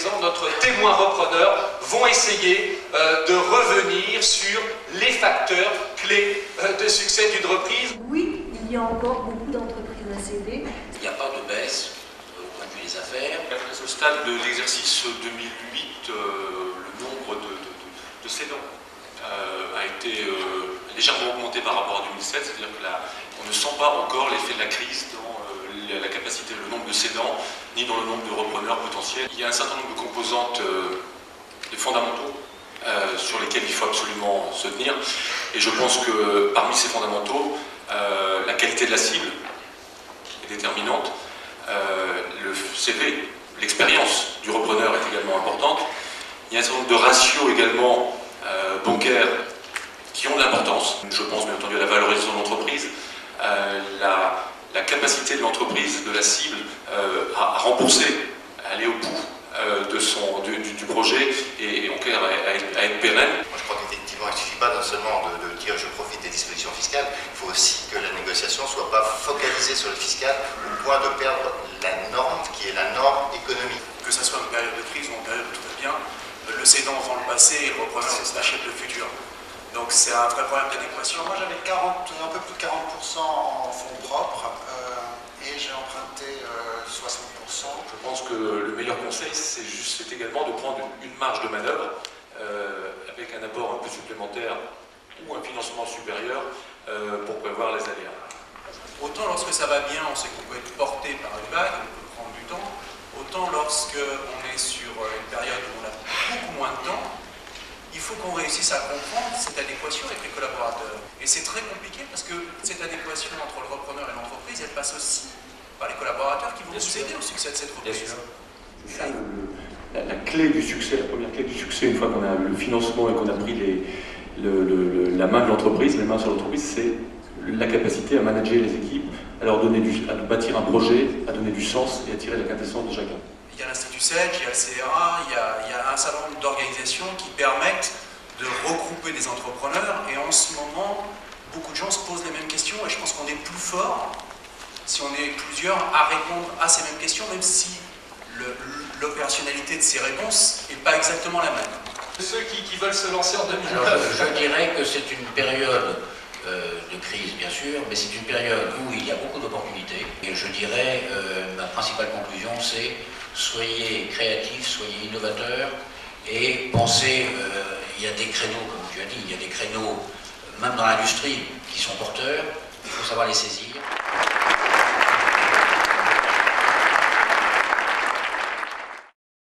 présent, notre témoin repreneur, vont essayer de revenir sur les facteurs clés de succès d'une reprise. Oui, il y a encore beaucoup d'entreprises à céder. Il n'y a pas de baisse au point de vue des affaires. Au stade de l'exercice 2008, le nombre de cédants a été légèrement augmenté par rapport à 2007, c'est-à-dire qu'on ne sent pas encore l'effet de la crise dans la capacité, le nombre de cédants, ni dans le nombre de repreneurs potentiels. Il y a un certain nombre de composantes de fondamentaux sur lesquels il faut absolument se tenir, et je pense que parmi ces fondamentaux, la qualité de la cible est déterminante, le CV, l'expérience du repreneur est également importante. Il y a un certain nombre de ratios également bancaires qui ont de l'importance. Je pense bien entendu à la valorisation de l'entreprise, la capacité de l'entreprise, de la cible, à rembourser, à aller au bout du projet et en clair à être pérenne. Moi, je crois qu'effectivement, il ne suffit pas non seulement de dire je profite des dispositions fiscales, il faut aussi que la négociation ne soit pas focalisée sur le fiscal au point de perdre la norme qui est la norme économique. Que ce soit une période de crise ou une période où tout va bien, le cédant vend le passé et le repreneur achète le futur. Donc c'est un vrai problème d'adéquation. Moi j'avais un peu plus de 40% en fonds propres et j'ai emprunté 60%. Je pense que le meilleur conseil, c'est également de prendre une marge de manœuvre avec un apport un peu supplémentaire ou un financement supérieur pour prévoir les aléas. Autant lorsque ça va bien, on sait qu'on peut être porté par une vague, on peut prendre du temps. Autant lorsqu'on est sur une période où on a beaucoup moins de temps, il faut qu'on réussisse à comprendre cette adéquation avec les collaborateurs. Et c'est très compliqué parce que cette adéquation entre le repreneur et l'entreprise, elle passe aussi par les collaborateurs qui vont nous aider au succès de cette reprise. C'est ça la clé du succès, la première clé du succès, une fois qu'on a le financement et qu'on a pris la main de l'entreprise, les mains sur l'entreprise, c'est la capacité à manager les équipes, à leur donner à bâtir un projet, à donner du sens et à tirer la quintessence de chacun. Il y a l'Institut SED, il y a le CRA, il y a un certain nombre d'organisations qui permettent de regrouper des entrepreneurs, et en ce moment, beaucoup de gens se posent les mêmes questions, et je pense qu'on est plus fort si on est plusieurs à répondre à ces mêmes questions, même si l'opérationnalité de ces réponses n'est pas exactement la même. Ceux qui veulent se lancer en 2009. Alors, je dirais que c'est une période de crise, bien sûr, mais c'est une période où il y a beaucoup d'opportunités. Et je dirais, ma principale conclusion, c'est soyez créatifs, soyez innovateurs et pensez, il y a des créneaux, comme tu as dit, il y a des créneaux, même dans l'industrie, qui sont porteurs, il faut savoir les saisir.